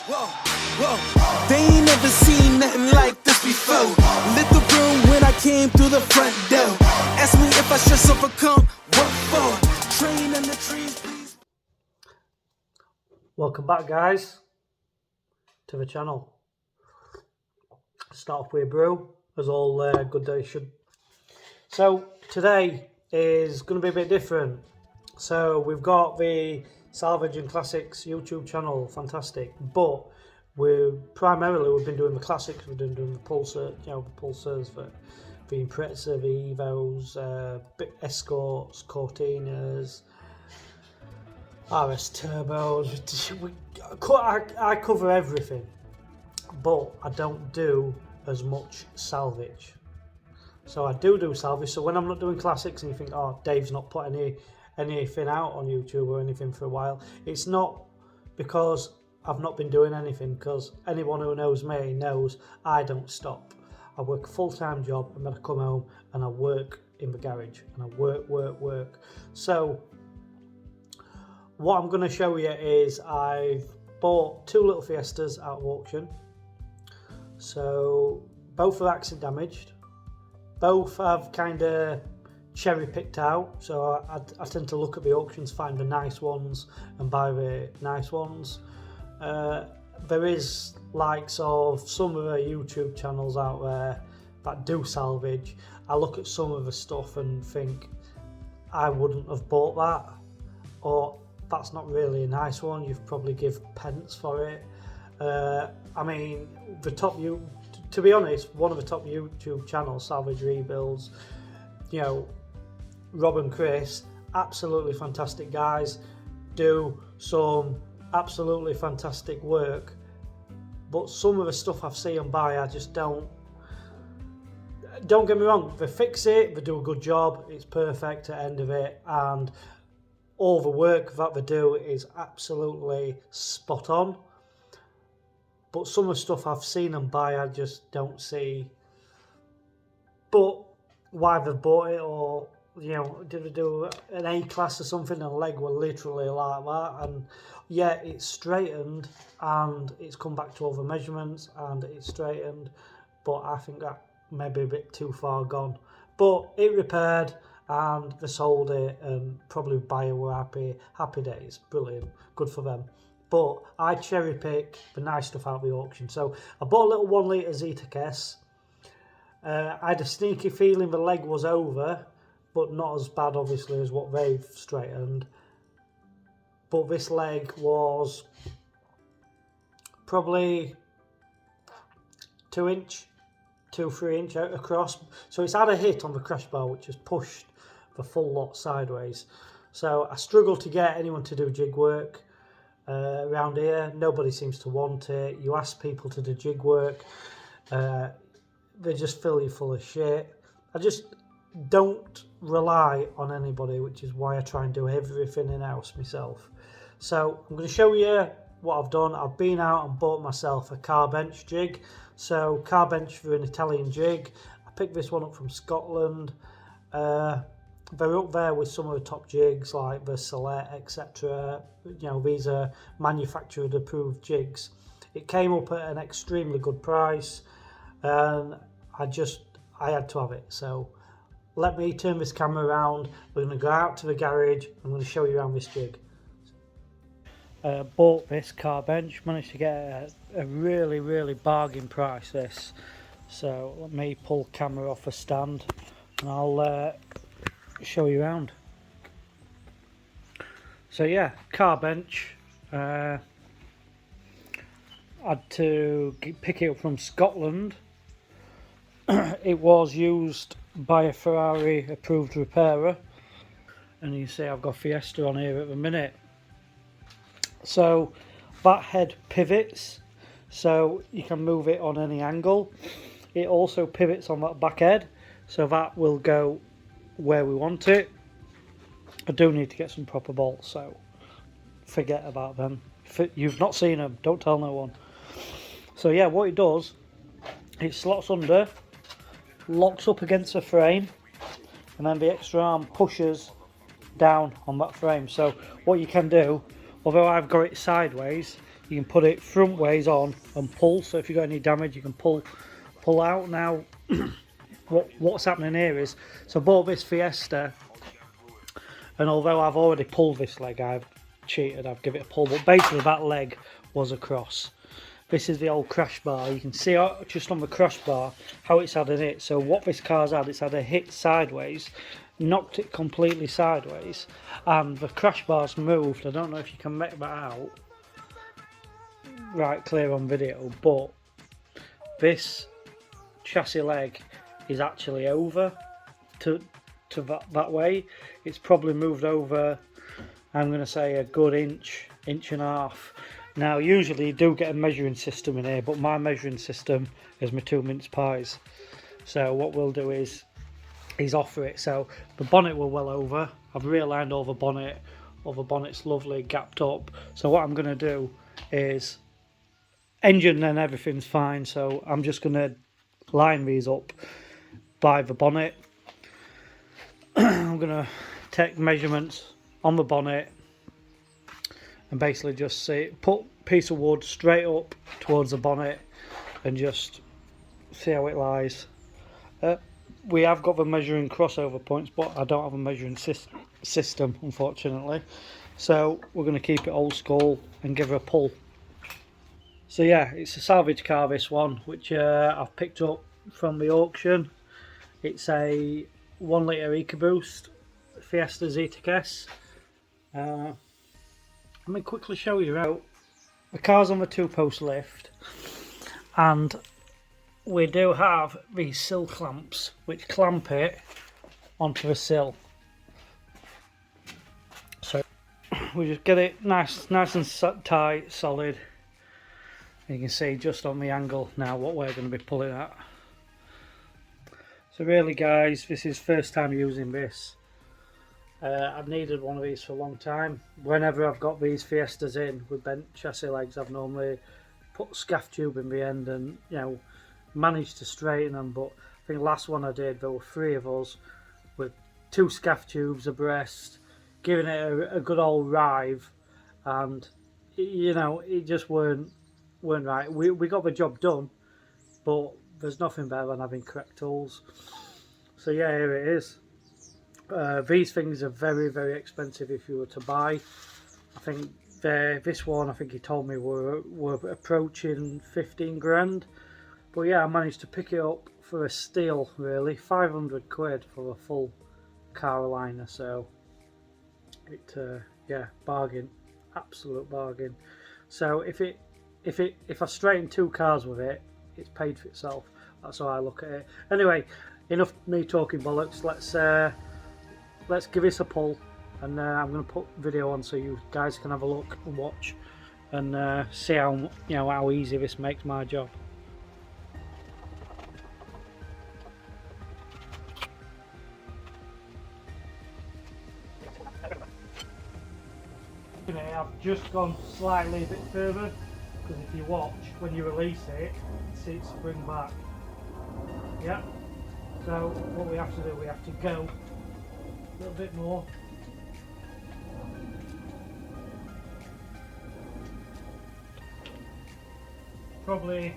Whoa, whoa. They ain't never seen nothing like this before. Lit the room when I came through the front door. Ask me if I should overcome. What for? Train in the trees, please. Welcome back, guys, to the channel. Start off with a brew, as all good days should. So today is going to be a bit different. So we've got the Salvage and Classics YouTube channel, fantastic. But we've been doing the classics. We've been doing the Pulsar, the Pulsars, the Impreza, the Evos, Escorts, Cortinas, RS Turbos. I cover everything, but I don't do as much salvage. So I do salvage. So when I'm not doing classics and you think, oh, Dave's not put anything out on YouTube or anything for a while, it's not because I've not been doing anything, because anyone who knows me knows I don't stop. I work a full-time job and then I come home and I work in the garage and I work. So what I'm going to show you is I've bought two little Fiestas out of auction. So both are accident damaged. Both I've kind of cherry picked out. So I tend to look at the auctions, find the nice ones and buy the nice ones. There is likes of some of the YouTube channels out there that do salvage. I look at some of the stuff and think I wouldn't have bought that, or that's not really a nice one. You've probably give pence for it. I mean, to be honest, one of the top YouTube channels, Salvage Rebuilds, Rob and Chris, absolutely fantastic guys, do some absolutely fantastic work. But some of the stuff I've seen them buy, I just don't get me wrong, they fix it, they do a good job, it's perfect at the end of it, and all the work that they do is absolutely spot on. But some of the stuff I've seen them buy, I just don't see. But why they've bought it, or did they do an A class or something? And the leg were literally like that, and yeah, it's straightened and it's come back to all the measurements and it's straightened. But I think that may be a bit too far gone. But it repaired and they sold it, and probably buyer were happy days, brilliant, good for them. But I cherry pick the nice stuff out of the auction. So I bought a little 1 litre Zetec S. I had a sneaky feeling the leg was over, but not as bad obviously as what they've straightened. But this leg was probably 3 inch out across. So it's had a hit on the crash bar, which has pushed the full lot sideways. So I struggled to get anyone to do jig work around here. Nobody seems to want it. You ask people to do jig work, they just fill you full of shit. I just don't rely on anybody, which is why I try and do everything in-house myself. So I'm going to show you what I've done. I've been out and bought myself a Car Bench Jig. So Car Bench for an Italian jig. I picked this one up from Scotland. They're up there with some of the top jigs like the Select, etc. These are manufactured approved jigs. It came up at an extremely good price, and I had to have it. So let me turn this camera around. We're going to go out to the garage. I'm going to show you around this jig. Bought this Car Bench, managed to get a really bargain price this. So let me pull camera off a stand and I'll show you around. So yeah, Car Bench. I had to pick it up from Scotland. It was used by a Ferrari approved repairer, and you see I've got Fiesta on here at the minute. So that head pivots, so you can move it on any angle. It also pivots on that back head, so that will go where we want it. I do need to get some proper bolts, so forget about them. If you've not seen them, don't tell no one. So yeah, what it does, it slots under, locks up against the frame, and then the extra arm pushes down on that frame. So what you can do, although I've got it sideways, you can put it front ways on and pull, so if you've got any damage you can pull out. Now what's happening here is, so I bought this Fiesta, and although I've already pulled this leg, I've cheated, I've given it a pull, but basically that leg was across. This is the old crash bar. You can see just on the crash bar how it's had a hit. So what this car's had, it's had a hit sideways, knocked it completely sideways, and the crash bar's moved. I don't know if you can make that out right clear on video, but this chassis leg is actually over to that way. It's probably moved over, I'm going to say, a good inch and a half. Now usually you do get a measuring system in here, but my measuring system is my 2 mince pies. So what we'll do is offer it. So the bonnet we're well over. I've realigned all the bonnet. All the bonnet's lovely gapped up. So what I'm going to do is, engine and everything's fine, so I'm just going to line these up by the bonnet. I'm going to take measurements on the bonnet and basically just put a piece of wood straight up towards the bonnet and just see how it lies. We have got the measuring crossover points, but I don't have a measuring system unfortunately, so we're going to keep it old school and give her a pull. So yeah, it's a salvage car, this one, which I've picked up from the auction. It's a 1 litre EcoBoost Fiesta Zetec S. Let me quickly show you out. The car's on the 2-post lift, and we do have these sill clamps which clamp it onto the sill. So we just get it nice and tight, solid. You can see just on the angle now what we're going to be pulling at. So really guys, this is first time using this. I've needed one of these for a long time. Whenever I've got these Fiestas in with bent chassis legs, I've normally put scaff tube in the end and, you know, managed to straighten them. But I think the last one I did, there were 3 of us with 2 scaff tubes abreast, giving it a good old rive, and you know, it just weren't right. We got the job done, but there's nothing better than having correct tools. So yeah, here it is. These things are very expensive if you were to buy. I think this one, I think he told me were approaching 15 grand. But yeah, I managed to pick it up for a steal, really. 500 quid for a full car aligner. So yeah, bargain, absolute bargain. So if I straighten 2 cars with it, it's paid for itself. That's how I look at it. Anyway, enough me talking bollocks. Let's give this a pull, and I'm going to put video on so you guys can have a look and watch and see how easy this makes my job. I've just gone slightly a bit further, because if you watch, when you release it, see it spring back. Yeah. So what we have to do, we have to go a little bit more. Probably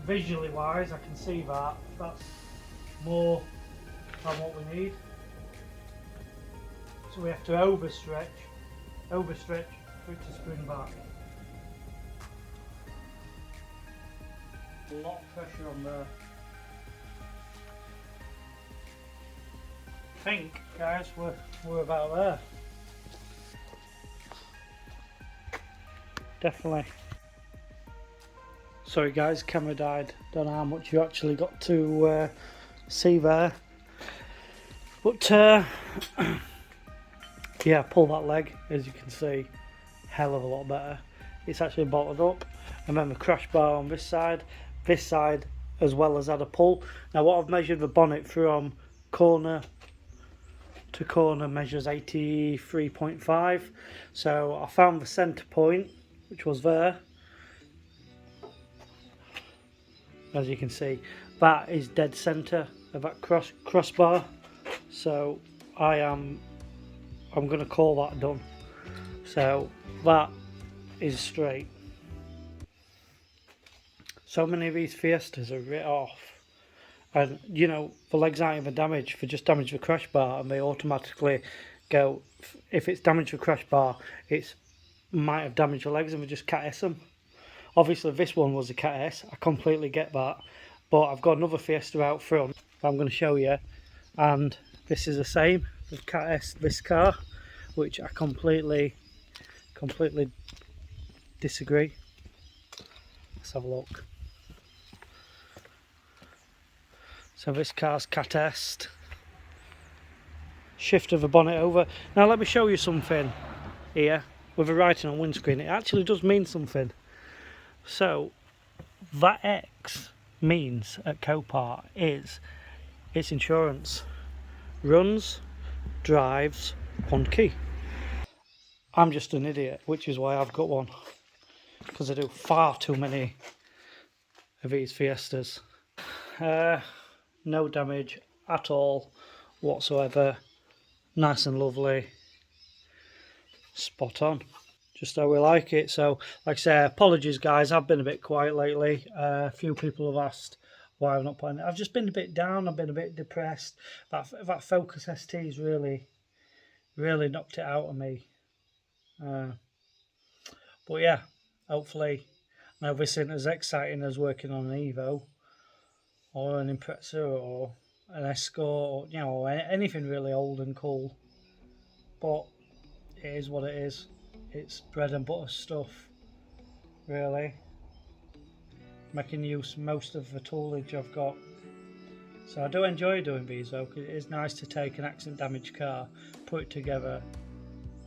visually wise, I can see that that's more than what we need. So we have to overstretch for it to spring back. A lot of pressure on there. I think, guys, we're about there. Definitely. Sorry guys, camera died. Don't know how much you actually got to see there. But yeah, pull that leg, as you can see, hell of a lot better. It's actually bolted up, and then the crash bar on this side as well as had a pull. Now what I've measured the bonnet from corner to corner measures 83.5, so I found the centre point, which was there. As you can see, that is dead centre of that crossbar, so I'm going to call that done. So that is straight. So many of these Fiestas are writ off, and you know, the legs aren't even damaged, for just damage the crash bar, and they automatically go, if it's damaged the crash bar, it's might have damaged the legs, and we just Cat S them. Obviously this one was a Cat S, I completely get that, but I've got another Fiesta out front that I'm going to show you, and this is the same, the Cat S, this car, which I completely disagree. Let's have a look. So this car's Cat S. Shift of the bonnet over. Now let me show you something here with the writing on windscreen. It actually does mean something. So that X means at Copart is its insurance. Runs, drives, one key. I'm just an idiot, which is why I've got one, because I do far too many of these Fiestas. No damage at all whatsoever. Nice and lovely, spot on, just how we like it. So like I say, apologies guys, I've been a bit quiet lately. A few people have asked why I've not playing it. I've just been a bit down, I've been a bit depressed. That Focus ST's really knocked it out of me. But yeah, hopefully now this isn't as exciting as working on an Evo or an Impreza or an Escort, you know, anything really old and cool. But it is what it is. It's bread and butter stuff, really. Making use most of the toolage I've got. So I do enjoy doing these though, because it is nice to take an accident damaged car, put it together,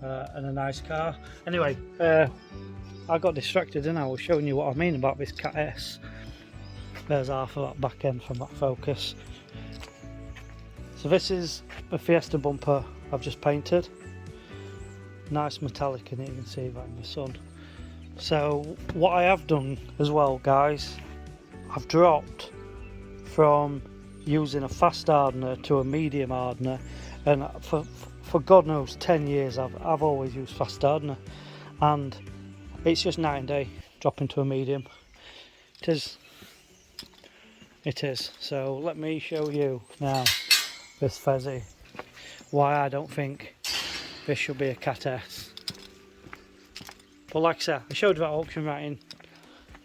and a nice car. Anyway, I got distracted and I was showing you what I mean about this Cat S. There's half of that back end from that Focus. So this is a Fiesta bumper I've just painted. Nice metallic in it, you can see that in the sun. So what I have done as well guys, I've dropped from using a fast hardener to a medium hardener, and for God knows 10 years I've always used fast hardener, and it's just night and day dropping to a medium. It is. So let me show you now this Fezzy, why I don't think this should be a Cat S. But like I said, I showed you that auction writing.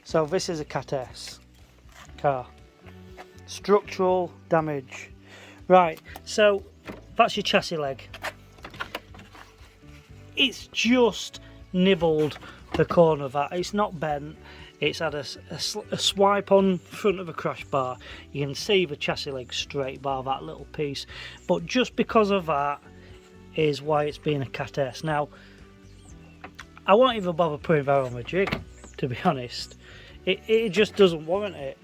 So this is a Cat S car. Structural damage. Right, so that's your chassis leg. It's just nibbled the corner of that. It's not bent. It's had a swipe on front of a crash bar. You can see the chassis leg straight bar that little piece. But just because of that is why it's been a Cat S. Now, I won't even bother putting that on the jig, to be honest. It just doesn't warrant it.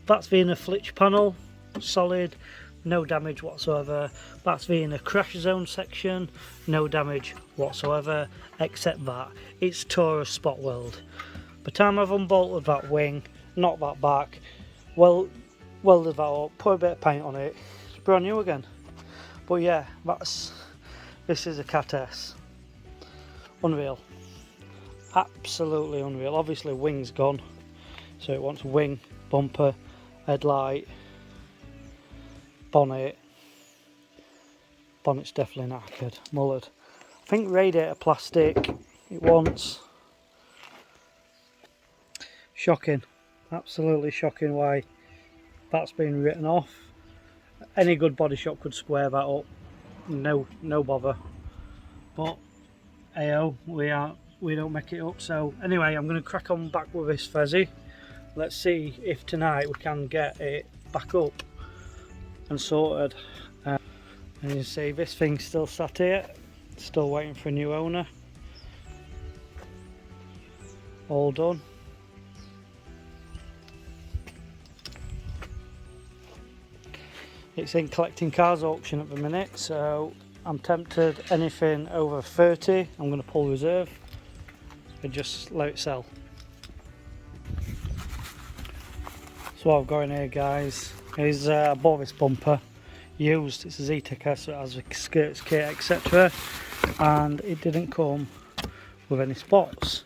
That's the inner flitch panel, solid, no damage whatsoever. That's the inner crash zone section, no damage whatsoever, except that it's tore a spot weld. By the time I've unbolted that wing, knocked that back, welded that up, put a bit of paint on it, it's brand new again. But yeah, this is a Cat S. Unreal. Absolutely unreal. Obviously wing's gone, so it wants wing, bumper, headlight, bonnet. Bonnet's definitely knackered, mullered. I think radiator plastic it wants. Shocking, absolutely shocking why that's been written off. Any good body shop could square that up, no bother. But ayo, we don't make it up. So anyway, I'm going to crack on back with this Fezzy. Let's see if tonight we can get it back up and sorted. And you can see this thing's still sat here, still waiting for a new owner. All done. It's in collecting cars auction at the minute, so I'm tempted anything over 30 I'm going to pull reserve and just let it sell. So what I've got in here guys is I bought this bumper used. It's a Z-Ticker, so it has a skirts kit etc, and it didn't come with any spots.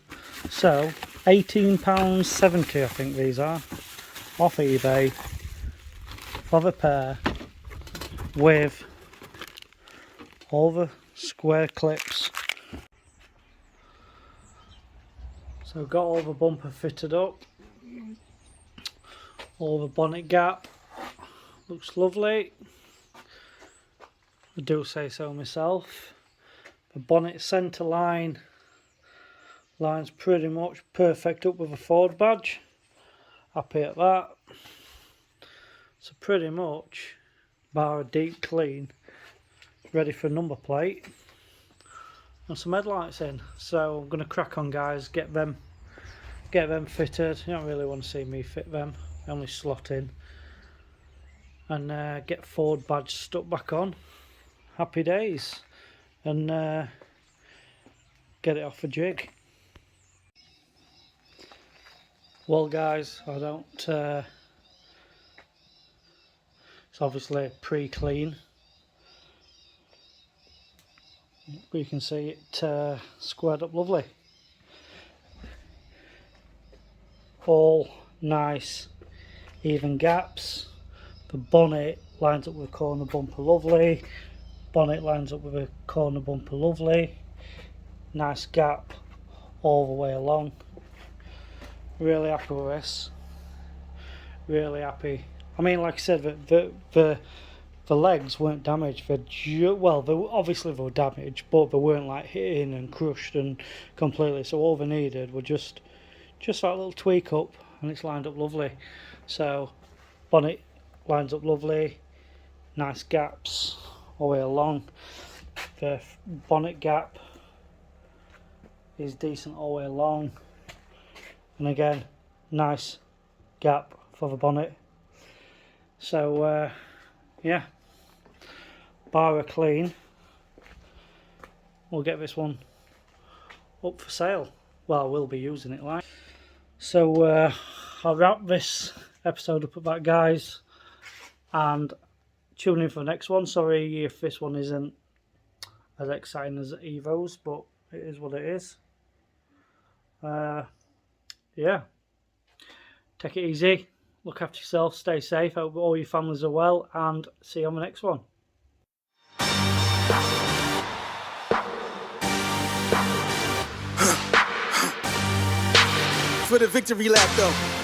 So £18.70 I think these are, off eBay, for the pair, with all the square clips. So got all the bumper fitted up, all the bonnet gap, looks lovely, I do say so myself. The bonnet centre line's pretty much perfect up with a Ford badge, happy at that. So pretty much, bar a deep clean, ready for a number plate and some headlights in. So I'm going to crack on, guys, get them fitted. You don't really want to see me fit them, only slot in, and get Ford badge stuck back on. Happy days, and get it off a jig. Well, guys, I don't it's obviously pre-clean, but you can see it squared up lovely, all nice even gaps. The bonnet lines up with the corner bumper lovely, bonnet lines up with a corner bumper lovely, nice gap all the way along. Really happy with this, really happy. I mean, like I said, the legs weren't damaged. Well, they obviously were damaged, but they weren't like hitting and crushed and completely. So all they needed were just that little tweak up, and it's lined up lovely. So bonnet lines up lovely, nice gaps all the way along. The bonnet gap is decent all the way along, and again, nice gap for the bonnet. So yeah, bar a clean, we'll get this one up for sale. Well, I will be using it like. So I'll wrap this episode up at that, guys, and tune in for the next one. Sorry if this one isn't as exciting as Evo's, but it is what it is. Yeah, take it easy, look after yourself, stay safe, hope all your families are well, and see you on the next one. For the victory lap though.